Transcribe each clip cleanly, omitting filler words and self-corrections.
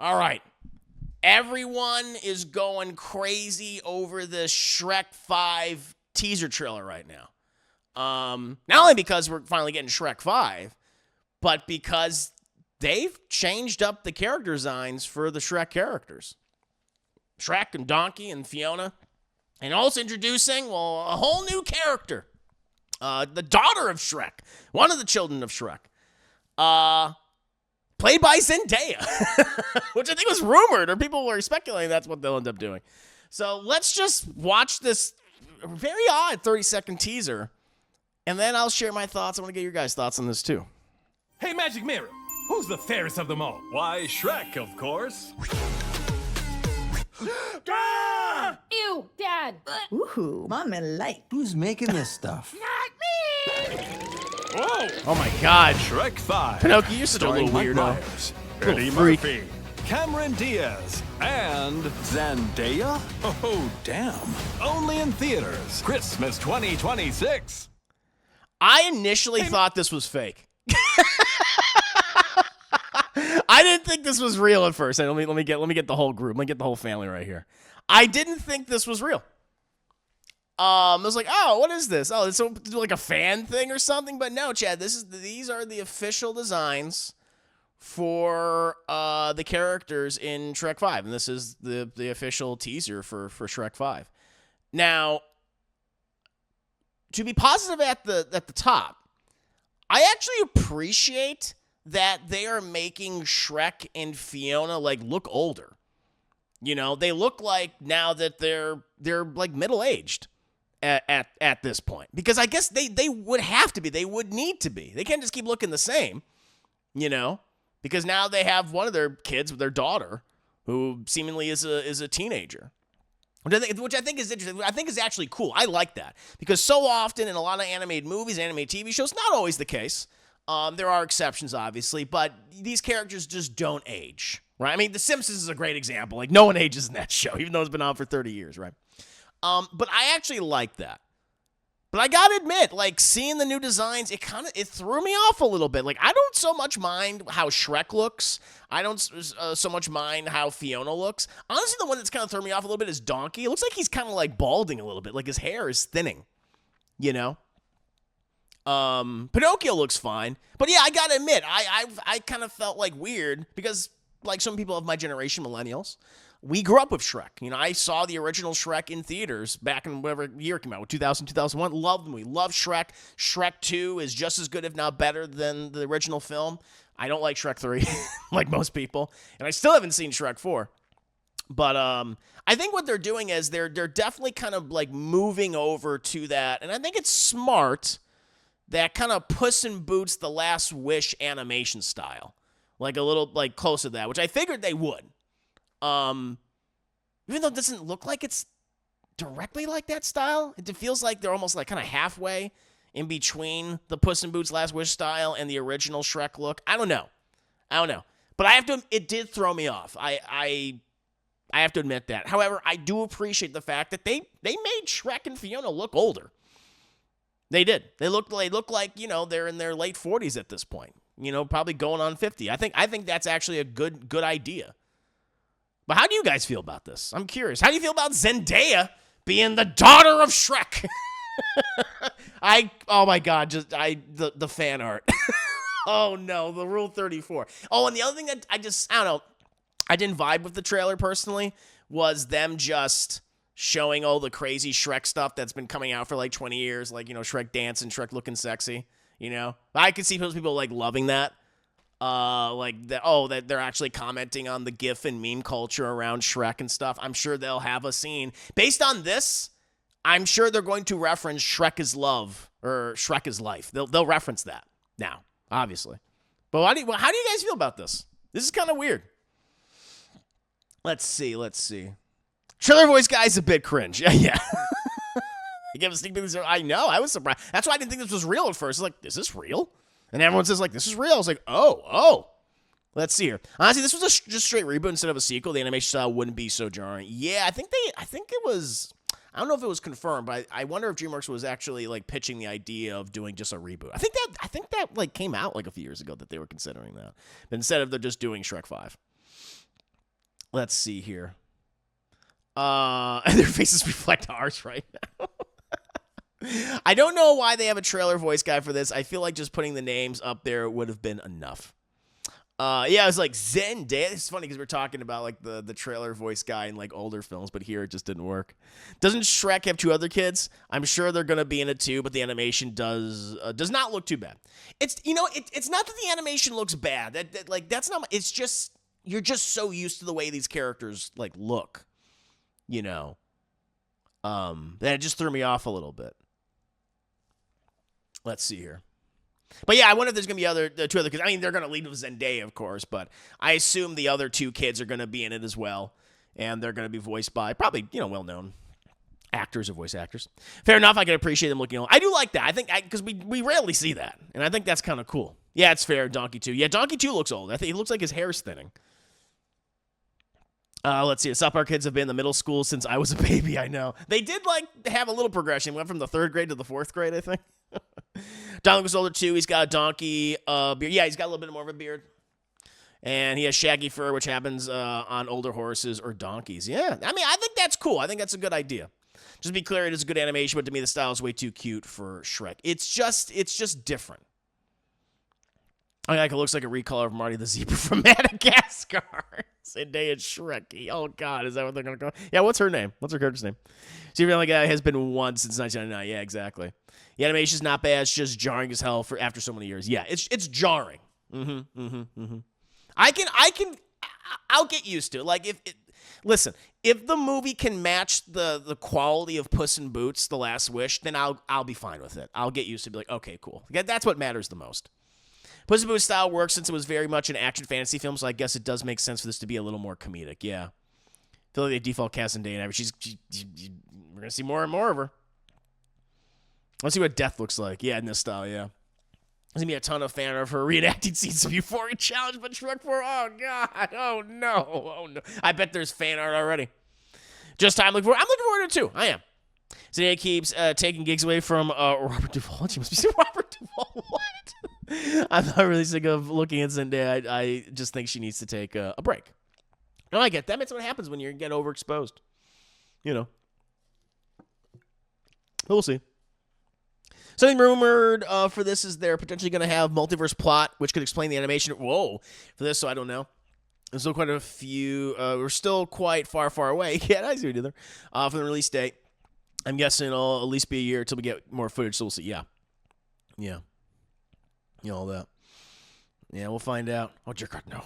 All right. Everyone is going crazy over this Shrek 5 teaser trailer right now. Not only because we're finally getting Shrek 5, but because they've changed up the character designs for the Shrek characters. Shrek and Donkey and Fiona. And also introducing, a whole new character. The daughter of Shrek. One of the children of Shrek. Played by Zendaya. Which I think was rumored, or people were speculating that's what they'll end up doing. So let's just watch this very odd 30-second teaser. And then I'll share my thoughts. I want to get your guys' thoughts on this too. Hey, Magic Mirror, who's the fairest of them all? Why, Shrek, of course. Ew, Dad. Ooh, Mommy like. Who's making this stuff? Not me. Whoa! Oh my God. Shrek 5. Pinocchio, you're such a little Starring Mike weirdo. Myers, Little Eddie freak. Murphy, Cameron Diaz, and Zendaya? Oh, damn. Only in theaters. Christmas 2026. I initially thought this was fake. I didn't think this was real at first. Let me get the whole group. Let me get the whole family right here. I didn't think this was real. I was like, oh, what is this? Oh, it's like a fan thing or something. But no, Chad, these are the official designs for the characters in Shrek 5, and this is the official teaser for Shrek 5. Now, to be positive at the top, I actually appreciate that they are making Shrek and Fiona look older. You know, they look like now that they're like middle-aged at this point. Because I guess they would have to be. They would need to be. They can't just keep looking the same, you know? Because now they have one of their kids, their daughter, who seemingly is a teenager. Which I think is interesting. I think is actually cool. I like that. Because so often in a lot of animated movies, animated TV shows, not always the case. There are exceptions, obviously, but these characters just don't age, right? I mean, The Simpsons is a great example. Like, no one ages in that show, even though it's been on for 30 years, right? But I actually like that. But I gotta admit, seeing the new designs, it threw me off a little bit. I don't so much mind how Shrek looks. I don't so much mind how Fiona looks. Honestly, the one that's kind of thrown me off a little bit is Donkey. It looks like he's kind of balding a little bit. His hair is thinning, you know? Pinocchio looks fine. But yeah, I gotta admit, I kind of felt weird because some people of my generation, millennials, we grew up with Shrek. You know, I saw the original Shrek in theaters back in whatever year it came out, 2000, 2001. Loved them. We love Shrek. Shrek 2 is just as good, if not better, than the original film. I don't like Shrek 3, like most people. And I still haven't seen Shrek 4. But I think what they're doing is they're definitely kind of moving over to that. And I think it's smart, that kind of Puss in Boots, The Last Wish animation style. A little close to that, which I figured they would. Even though it doesn't look like it's directly like that style, it feels like they're almost kind of halfway in between the Puss in Boots Last Wish style and the original Shrek look. I don't know. But I have to, it did throw me off. I have to admit that. However, I do appreciate the fact that they made Shrek and Fiona look older. They did. They look like, they're in their late 40s at this point. Probably going on 50. I think that's actually a good idea. But how do you guys feel about this? I'm curious. How do you feel about Zendaya being the daughter of Shrek? Oh my God, the fan art. Oh no, the Rule 34. Oh, and the other thing that I don't know, I didn't vibe with the trailer personally, was them just showing all the crazy Shrek stuff that's been coming out for 20 years, Shrek dancing, Shrek looking sexy, I could see people loving that. That they're actually commenting on the GIF and meme culture around Shrek and stuff. I'm sure they'll have a scene. Based on this, I'm sure they're going to reference Shrek is Love or Shrek is Life. They'll reference that now, obviously. But how do you guys feel about this? This is kind of weird. Let's see. Trailer voice guy's a bit cringe. Yeah. I gave a sneak peek. I know. I was surprised. That's why I didn't think this was real at first. Is this real? And everyone says, this is real. I was like, oh. Let's see here. Honestly, this was just straight reboot instead of a sequel. The animation style wouldn't be so jarring. Yeah, I think it was, I don't know if it was confirmed, but I wonder if DreamWorks was actually, pitching the idea of doing just a reboot. I think that came out, a few years ago that they were considering that. But instead of they're just doing Shrek 5. Let's see here. Their faces reflect ours right now. I don't know why they have a trailer voice guy for this. I feel like just putting the names up there would have been enough. Yeah, it was like Zendaya. It's funny because we're talking about like the trailer voice guy in like older films, but here it just didn't work. Doesn't Shrek have 2 other kids? I'm sure they're gonna be in it too, but the animation does not look too bad. It's it's not that the animation looks bad. That's not. It's just you're just so used to the way these characters like look, that it just threw me off a little bit. Let's see here. But yeah, I wonder if there's going to be 2 other kids. I mean, they're going to lead with Zendaya, of course, but I assume the other 2 kids are going to be in it as well, and they're going to be voiced by probably, well-known actors or voice actors. Fair enough, I can appreciate them looking old. I do like that. I think, because we rarely see that, and I think that's kind of cool. Yeah, it's fair, Donkey 2. Yeah, Donkey 2 looks old. I think he looks like his hair's thinning. Let's see. The South Park kids have been in the middle school since I was a baby, I know. They did, have a little progression. Went from the 3rd grade to the 4th grade, I think. Donald was older too. He's got a donkey beard. Yeah, he's got a little bit more of a beard. And he has shaggy fur, which happens on older horses or donkeys. Yeah, I mean, I think that's cool. I think that's a good idea. Just to be clear, it is a good animation, but to me, the style is way too cute for Shrek. It's just different. I mean, it looks like a recolor of Marty the Zebra from Madagascar. Zendaya Shrek. Oh, God, is that what they're going to call? Yeah, what's her name? What's her character's name? Zebra Family Guy has been one since 1999. Yeah, exactly. The animation's not bad. It's just jarring as hell after so many years. Yeah, it's jarring. I'll get used to it. Listen, if the movie can match the quality of Puss in Boots: The Last Wish, then I'll be fine with it. I'll get used to be like, okay, cool. That's what matters the most. Puss in Boots style works since it was very much an action fantasy film, so I guess it does make sense for this to be a little more comedic. Yeah, I feel like they default cast Zendaya and we're gonna see more and more of her. Let's see what Death looks like. Yeah, in this style, yeah. There's going to be a ton of fan of her reenacting scenes before he challenged but Shrek 4. Oh, God. Oh, no. Oh, no. I bet there's fan art already. Just time. I'm looking forward to it, too. I am. Zendaya keeps taking gigs away from Robert Duvall. She must be Robert Duvall. What? I'm not really sick of looking at Zendaya. I just think she needs to take a break. No, I get that. That's what happens when you get overexposed. But we'll see. Something rumored for this is they're potentially going to have multiverse plot, which could explain the animation. Whoa, for this, so I don't know. There's still quite a few. We're still quite far away. Yeah, I see what you did there. For the release date. I'm guessing it'll at least be a year until we get more footage, so we'll see. Yeah. All that. Yeah, we'll find out. Oh, dear God, no.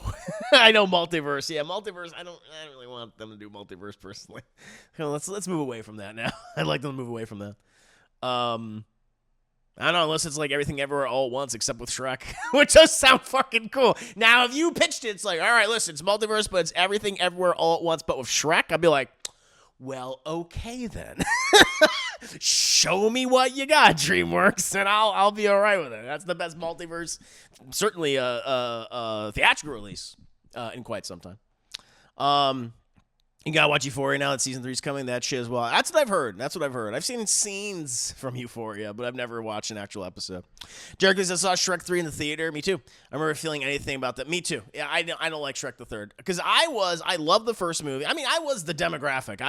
I know multiverse. Yeah, multiverse. I don't really want them to do multiverse personally. Let's move away from that now. I'd like them to move away from that. I don't know, unless it's like Everything Everywhere All at Once, except with Shrek, which does sound fucking cool. Now, if you pitched it, it's like, all right, listen, it's multiverse, but it's Everything Everywhere All at Once, but with Shrek, I'd be like, well, okay then. Show me what you got, DreamWorks, and I'll be all right with it. That's the best multiverse, certainly a theatrical release in quite some time. You gotta watch Euphoria now that season 3 is coming. That shit as well. That's what I've heard. I've seen scenes from Euphoria, but I've never watched an actual episode. Derek says, I saw Shrek 3 in the theater. Me too. I remember feeling anything about that. Me too. Yeah, I don't like Shrek the Third. Because I love the first movie. I mean, I was the demographic.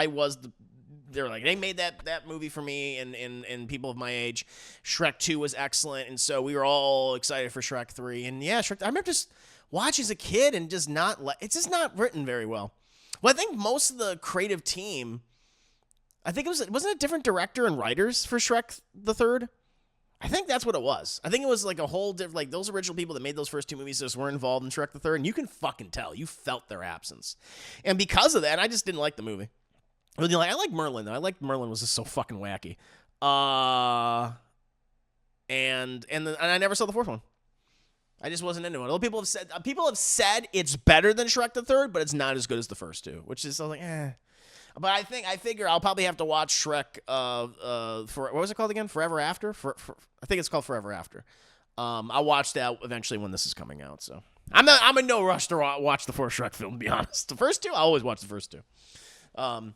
They made that movie for me and people of my age. Shrek 2 was excellent, and so we were all excited for Shrek 3. And yeah, Shrek, I remember just watching as a kid and just it's just not written very well. Well, I think most of the creative team, I think wasn't it a different director and writers for Shrek the Third? I think that's what it was. I think it was like a whole different, like those original people that made those first 2 movies just weren't involved in Shrek the Third, and you can fucking tell. You felt their absence. And because of that, I just didn't like the movie. I like Merlin, though. I liked Merlin was just so fucking wacky. And I never saw the 4th one. I just wasn't into it. Although people have said it's better than Shrek the Third, but it's not as good as the first 2, which is I was like, eh. But I figure I'll probably have to watch Shrek for what was it called again? Forever After? I think it's called Forever After. I'll watch that eventually when this is coming out. So I'm in no rush to watch the 4th Shrek film, to be honest. The first 2, I always watch the first 2.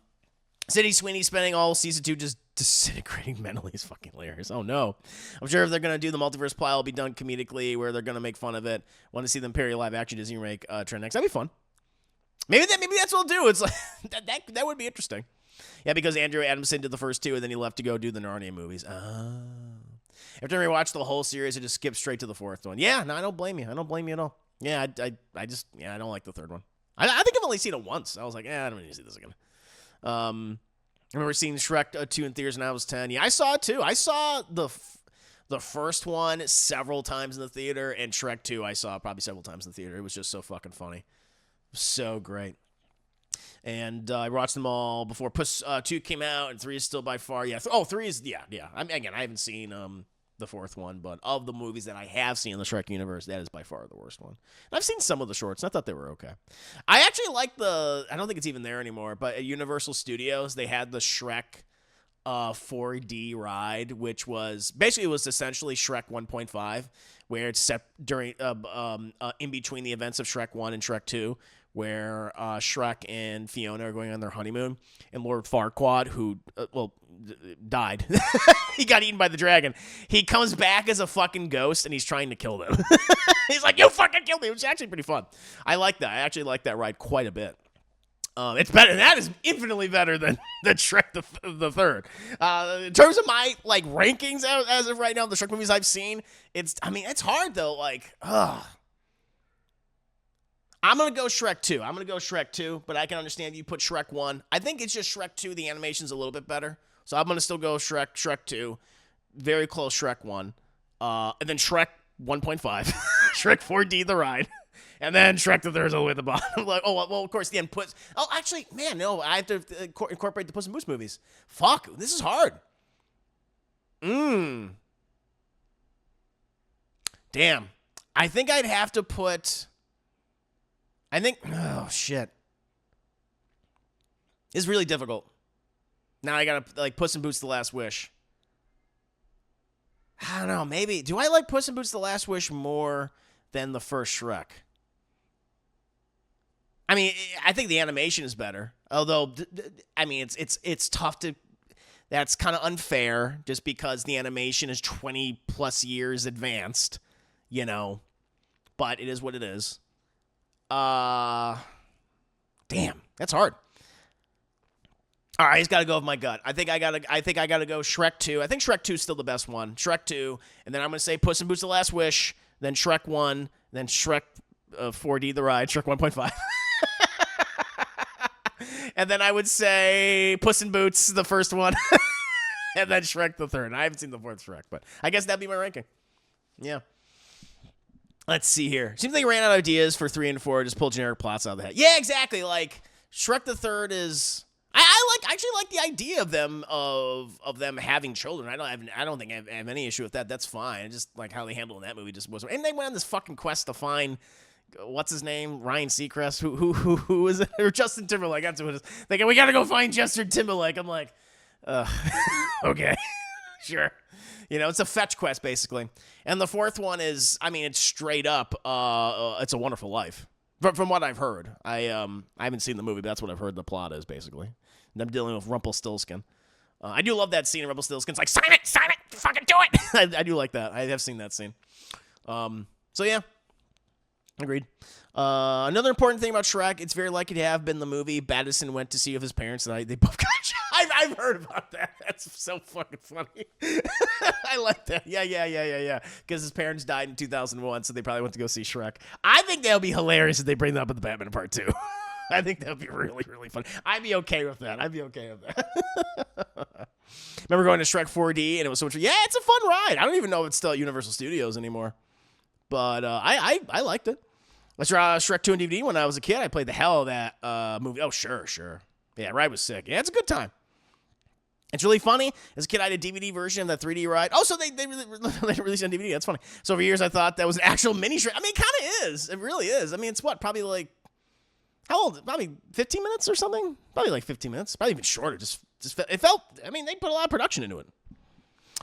Sydney Sweeney spending all season 2 just disintegrating mentally is fucking hilarious. Oh no. I'm sure if they're going to do the multiverse plot, it'll be done comedically where they're going to make fun of it. Want to see them parody live action Disney remake trend next. That'd be fun. Maybe that's what we'll do. It's like that would be interesting. Yeah, because Andrew Adamson did the first 2, and then he left to go do the Narnia movies. After I rewatched the whole series, I just skipped straight to the 4th one. Yeah, no, I don't blame you. I don't blame you at all. Yeah, I don't like the 3rd one. I think I've only seen it once. I was like, I don't need to see this again. I remember seeing Shrek 2 in theaters when I was 10. Yeah, I saw it too. I saw the first one several times in the theater, and Shrek 2 I saw probably several times in the theater. It was just so fucking funny. So great. And I watched them all before Puss 2 came out, and 3 is still by far, 3 is, yeah. I haven't seen the 4th one, but of the movies that I have seen in the Shrek universe, that is by far the worst one. And I've seen some of the shorts, and I thought they were okay. I actually like I don't think it's even there anymore, but at Universal Studios, they had the Shrek 4D ride, which was essentially Shrek 1.5, where it's set during in between the events of Shrek 1 and Shrek 2, where Shrek and Fiona are going on their honeymoon, and Lord Farquaad, who died, he got eaten by the dragon. He comes back as a fucking ghost, and he's trying to kill them. He's like, "You fucking killed me," which is actually pretty fun. I like that. I actually like that ride quite a bit. It's better. That is infinitely better than Shrek the Third. In terms of my rankings as of right now, the Shrek movies I've seen, it's hard though. I'm gonna go Shrek 2. But I can understand if you put Shrek 1. I think it's just Shrek 2. The animation's a little bit better, so I'm gonna still go Shrek 2. Very close Shrek 1, and then Shrek 1.5, Shrek 4D the ride. And then Shrek the Third is all the way at the bottom. Of course, the end puts. Oh, actually, man, no, I have to incorporate the Puss in Boots movies. Fuck, this is hard. Damn. I think I'd have to put. Oh, shit. It's really difficult. Now I gotta, Puss in Boots The Last Wish. I don't know, maybe. Do I like Puss in Boots The Last Wish more than the first Shrek? I think the animation is better. Although, it's tough to. That's kind of unfair, just because the animation is 20 plus years advanced, But it is what it is. Damn, that's hard. All right, I just gotta go with my gut. I think I gotta go Shrek 2. I think Shrek 2 is still the best one. Shrek 2, and then I'm gonna say Puss in Boots: The Last Wish, then Shrek 1, then Shrek 4D the Ride, Shrek 1.5. And then I would say Puss in Boots, the first one, and then Shrek the Third. I haven't seen the fourth Shrek, but I guess that'd be my ranking. Yeah. Let's see here. Seems like they ran out of ideas for 3 and 4. Just pull generic plots out of the head. Yeah, exactly. Shrek the Third is. I actually like the idea of them having children. I don't think I have any issue with that. That's fine. I just how they handled that movie just wasn't. And they went on this fucking quest to find. What's his name? Ryan Seacrest. Who is it? Or Justin Timberlake. That's what it is. They go, we gotta go find Justin Timberlake. I'm like, okay, sure. It's a fetch quest basically. And the fourth one is, it's straight up. It's a Wonderful Life. From what I've heard, I haven't seen the movie, but that's what I've heard the plot is basically. And I'm dealing with Rumpelstiltskin. I do love that scene of Rumpelstiltskin's like, sign it, fucking do it. I do like that. I have seen that scene. So yeah. Agreed. Another important thing about Shrek, it's very likely to have been the movie Baddison went to see with his parents, and they both got shot. I've heard about that. That's so fucking funny. I like that. Yeah. Because his parents died in 2001, so they probably went to go see Shrek. I think that would be hilarious if they bring that up in the Batman Part 2. I think that would be really, really fun. I'd be okay with that. Remember going to Shrek 4D, and it was so much. Yeah, it's a fun ride. I don't even know if it's still at Universal Studios anymore. But I liked it. Let's try Shrek 2 on DVD when I was a kid. I played the hell of that movie. Oh, sure. Yeah, ride was sick. Yeah, it's a good time. It's really funny. As a kid, I had a DVD version of that 3D ride. Oh, so they released it on DVD. That's funny. So for years, I thought that was an actual mini Shrek. It kind of is. It really is. It's what? Probably how old? Probably 15 minutes or something? Probably 15 minutes. Probably even shorter. It felt, they put a lot of production into it.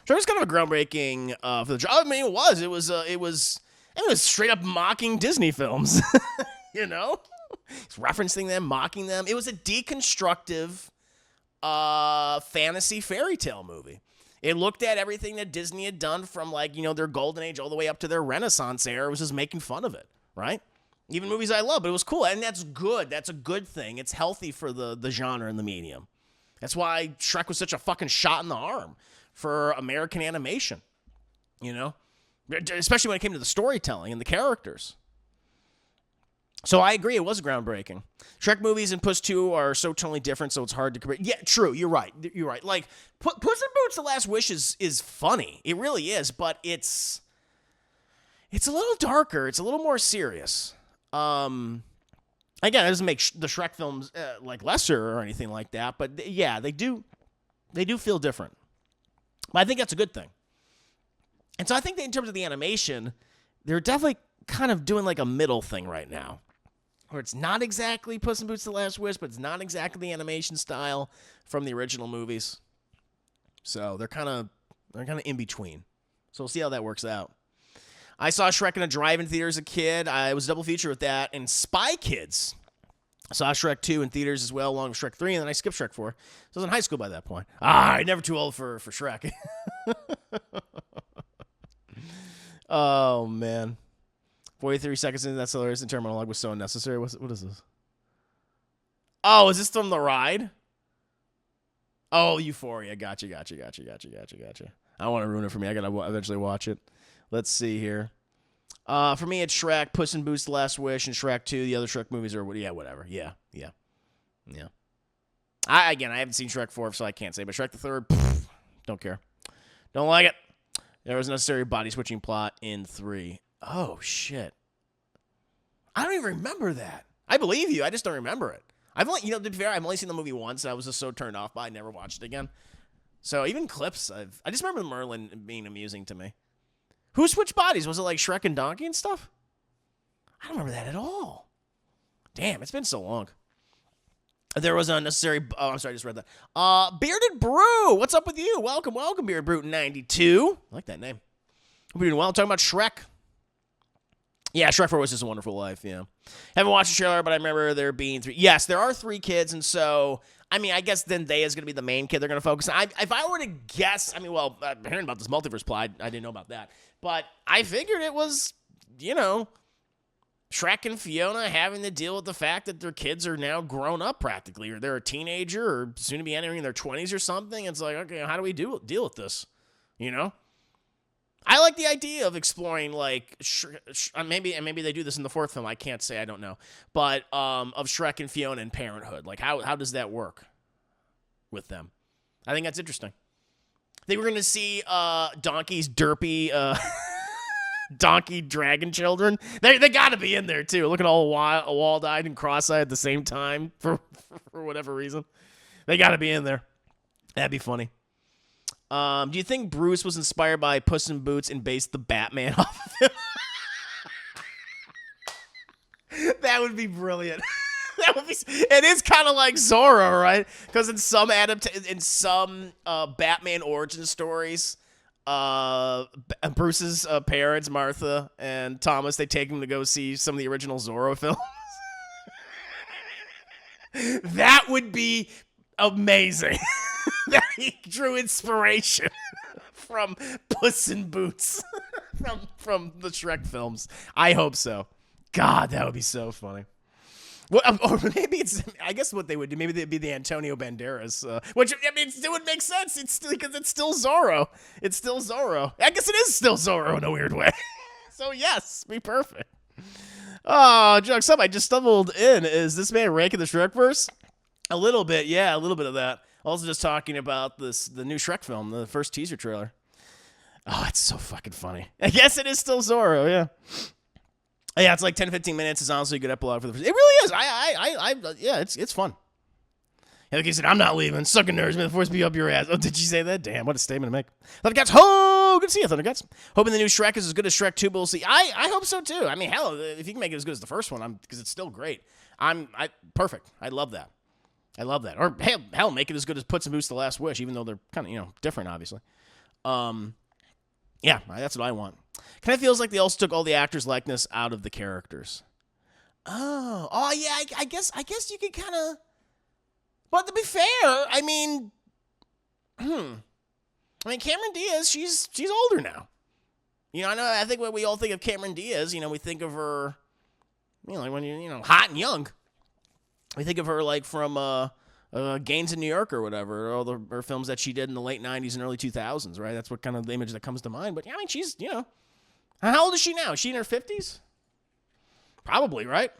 Shrek was kind of a groundbreaking for the job. It was straight up mocking Disney films. It's referencing them, mocking them. It was a deconstructive fantasy fairy tale movie. It looked at everything that Disney had done from their golden age all the way up to their Renaissance era. It was just making fun of it, right? Even movies I love, but it was cool, and that's good. That's a good thing. It's healthy for the genre and the medium. That's why Shrek was such a fucking shot in the arm for American animation, you know? Especially when it came to the storytelling and the characters. So I agree, it was groundbreaking. Shrek movies and Puss 2 are so totally different, so it's hard to compare. Yeah, true, you're right. You're right. Like, Puss in Boots: The Last Wish is funny. It really is, but it's a little darker. It's a little more serious. Again, it doesn't make the Shrek films like lesser or anything like that, but yeah, they do feel different. But I think that's a good thing. And so I think that in terms of the animation, they're definitely kind of doing like a middle thing right now, where it's not exactly Puss in Boots: The Last Wish, but it's not exactly the animation style from the original movies. So they're kind of in between. So we'll see how that works out. I saw Shrek in a drive-in theater as a kid. I was a double feature with that and Spy Kids. I saw Shrek 2 in theaters as well, along with Shrek 3, and then I skipped Shrek 4. So I was in high school by that point. Never too old for Shrek. Oh, man. 43 seconds into that hilarious and terminal monologue was so unnecessary. What is this? Oh, is this from the ride? Oh, Euphoria. Gotcha. I don't want to ruin it for me. I got to eventually watch it. Let's see here. For me, it's Shrek, Puss in Boots: The Last Wish, and Shrek 2. The other Shrek movies are, whatever. Yeah. I haven't seen Shrek 4, so I can't say. But Shrek the Third, don't care. Don't like it. There was a necessary body-switching plot in 3. Oh, shit. I don't even remember that. I believe you. I just don't remember it. I've only, to be fair, I've only seen the movie once, and I was just so turned off by it, I never watched it again. So even clips, I just remember Merlin being amusing to me. Who switched bodies? Was it like Shrek and Donkey and stuff? I don't remember that at all. Damn, it's been so long. There was a necessary... Oh, I'm sorry, I just read that. Bearded Brew, what's up with you? Welcome, Bearded Brew 92. I like that name. Hope you're doing well. I'm talking about Shrek. Yeah, Shrek 4 was just a wonderful life, yeah. Haven't watched the trailer, but I remember there being 3. Yes, there are 3 kids, and so... I mean, I guess then they is going to be the main kid they're going to focus on. If I were to guess... I mean, well, I'm hearing about this multiverse plot. I didn't know about that. But I figured it was, Shrek and Fiona having to deal with the fact that their kids are now grown up practically, or they're a teenager, or soon to be entering their 20s or something. It's like, okay, how do we deal with this? I like the idea of exploring, like, maybe they do this in the 4th film. I can't say, I don't know. But of Shrek and Fiona and parenthood. Like, how does that work with them? I think that's interesting. I think we're going to see Donkey's derpy donkey dragon children. They got to be in there, too. Looking all wall-eyed and cross-eyed at the same time for whatever reason. They got to be in there. That'd be funny. Do you think Bruce was inspired by Puss in Boots and based the Batman off of him? That would be brilliant. It is kind of like Zorro, right? Because in some Batman origin stories, Bruce's parents, Martha and Thomas, they take him to go see some of the original Zorro films. That would be amazing. That he drew inspiration from Puss in Boots from the Shrek films. I hope so. God, that would be so funny. Well, or maybe I guess what they would do, maybe they'd be the Antonio Banderas, which, I mean, it would make sense. Because it's still Zorro. It's still Zorro. I guess it is still Zorro in a weird way. So, yes, be perfect. Oh, jokes up. I just stumbled in. Is this man ranking the Shrekverse? A little bit, yeah, a little bit of that. Also just talking about the new Shrek film, the first teaser trailer. Oh, it's so fucking funny. I guess it is still Zorro, yeah. Yeah, it's like 10, 15 minutes. It's honestly a good epilogue for the first. It really is. Yeah, it's fun. Yeah, like he said, I'm not leaving. Sucking nerves, may the force be up your ass. Oh, did you say that? Damn, what a statement to make. Thundercats, ho! Good to see you, Thundercats. Hoping the new Shrek is as good as Shrek 2, but we'll see. I hope so, too. I mean, hell, if you can make it as good as the first one, because it's still great. Perfect. I love that. Or, hell, make it as good as Puss in Boots: The Last Wish, even though they're kind of, different, obviously. Yeah, that's what I want. Kind of feels like they also took all the actors' likeness out of the characters. Oh, yeah, I guess you could kind of... But to be fair, I mean... Cameron Diaz, she's older now. I think when we all think of Cameron Diaz, we think of her... like when you're, hot and young. I think of her like from Gaines in New York or whatever, all her films that she did in the late 90s and early 2000s, right? That's what kind of the image that comes to mind. But, yeah, I mean, she's, how old is she now? Is she in her 50s? Probably, right?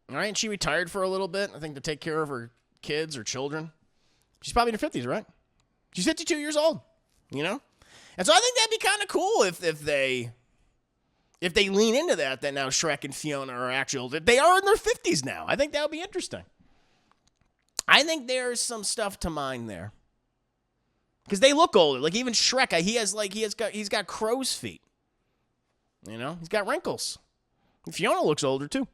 All right, and she retired for a little bit, I think, to take care of her kids or children. She's probably in her 50s, right? She's 52 years old, And so I think that'd be kind of cool if they lean into that now Shrek and Fiona are actual. They are in their 50s now. I think that would be interesting. I think there's some stuff to mine there. Because they look older. Like even Shrek, he's got crow's feet. He's got wrinkles. And Fiona looks older too.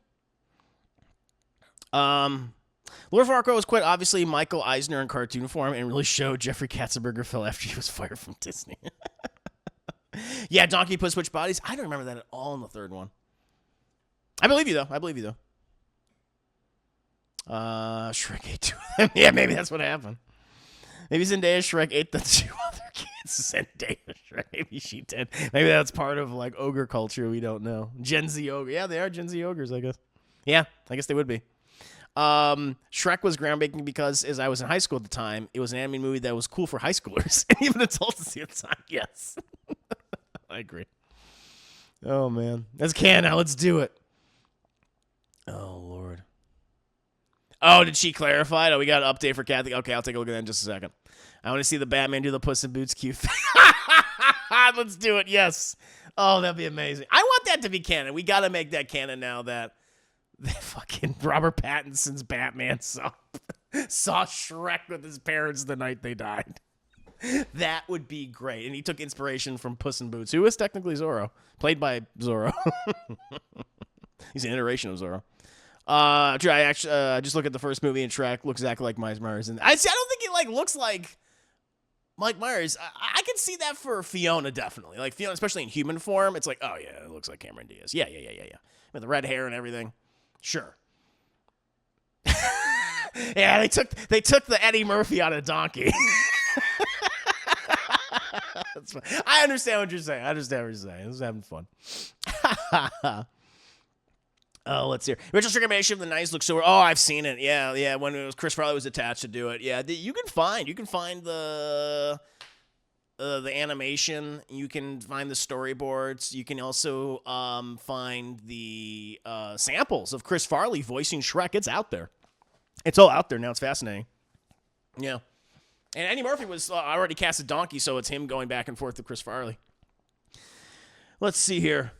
Lord Farquaad was quite obviously Michael Eisner in cartoon form and really showed Jeffrey Katzenberger fell after he was fired from Disney. Yeah, Donkey Puss switch bodies. I don't remember that at all in the third one. I believe you though. Shrek ate two of them. Yeah, maybe that's what happened. Maybe Zendaya Shrek ate the two other kids. Zendaya Shrek. Maybe she did. Maybe that's part of like ogre culture. We don't know. Gen Z ogre. Yeah, they are Gen Z ogres, I guess. Yeah, I guess they would be. Shrek was groundbreaking because as I was in high school at the time, it was an animated movie that was cool for high schoolers and even adults to see at the time. Yes. I agree. Oh, man. That's canon now. Let's do it. Oh, Lord. Oh, did she clarify it? Oh, we got an update for Kathy. Okay, I'll take a look at that in just a second. I want to see the Batman do the Puss in Boots cute thing. Let's do it. Yes. Oh, that'd be amazing. I want that to be canon. We got to make that canon now that fucking Robert Pattinson's Batman saw Shrek with his parents the night they died. That would be great. And he took inspiration from Puss in Boots, who is technically Zorro, played by Zorro. He's an iteration of Zorro. I just look at the first movie and Shrek looks exactly like Mike Myers, and I don't think he looks like Mike Myers. I can see that for Fiona definitely, like Fiona, especially in human form. It's like, oh yeah, it looks like Cameron Diaz. Yeah, with the red hair and everything. Sure. Yeah, they took the Eddie Murphy out of Donkey. That's fine. I understand what you're saying. This is having fun. Oh, let's see. Original Shrek animation of the 90s looks so. Oh, I've seen it. Yeah. When it was Chris Farley was attached to do it. Yeah, you can find the animation. You can find the storyboards. You can also find the samples of Chris Farley voicing Shrek. It's out there. It's all out there now. It's fascinating. Yeah. And Eddie Murphy was already cast as Donkey, so it's him going back and forth with Chris Farley. Let's see here.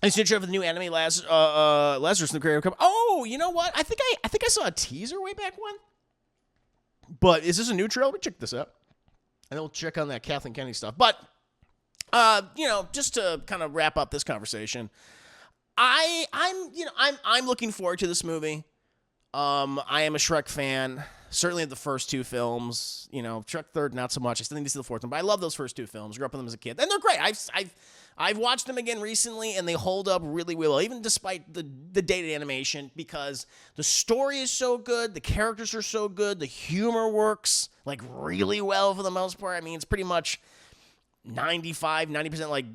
I see a trailer for the new anime Lazarus in the Creative Cup. Oh, you know what? I think I saw a teaser way back when. But is this a new trailer? Let me check this out. And then we'll check on that Kathleen Kennedy stuff. But just to kind of wrap up this conversation, I'm looking forward to this movie. I am a Shrek fan. Certainly the first two films. Shrek third, not so much. I still think this is the fourth one, but I love those first two films. Grew up with them as a kid, and they're great. I've watched them again recently, and they hold up really well, even despite the dated animation, because the story is so good, the characters are so good, the humor works like really well for the most part. I mean, it's pretty much 90%, like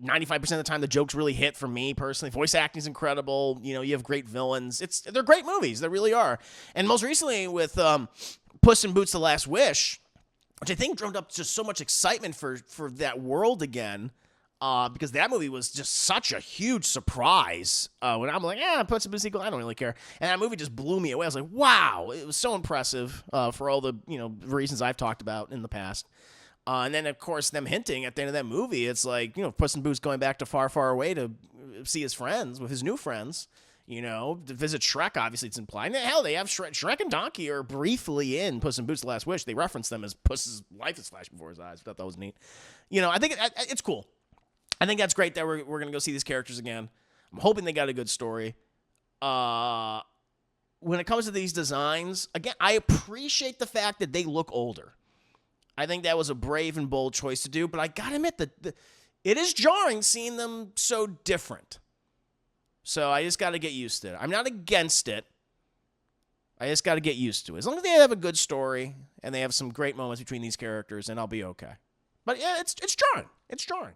95% of the time the jokes really hit for me personally. Voice acting is incredible. You have great villains. They're great movies. They really are. And most recently with Puss in Boots: The Last Wish, which I think drummed up just so much excitement for that world again, because that movie was just such a huge surprise. When I'm like, Puss in Boots sequel, I don't really care. And that movie just blew me away. I was like, wow, it was so impressive for all the reasons I've talked about in the past. And then, of course, them hinting at the end of that movie, it's like, Puss in Boots going back to far, far away to see his friends, with his new friends, to visit Shrek, obviously it's implied. And hell, they have Shrek and Donkey are briefly in Puss in Boots: The Last Wish. They reference them as Puss's life is flashed before his eyes. I thought that was neat. I think it's cool. I think that's great that we're going to go see these characters again. I'm hoping they got a good story. When it comes to these designs, again, I appreciate the fact that they look older. I think that was a brave and bold choice to do, but I gotta admit that it is jarring seeing them so different. So I just gotta get used to it. I'm not against it. I just gotta get used to it. As long as they have a good story and they have some great moments between these characters, then I'll be okay. But yeah, it's jarring. It's jarring.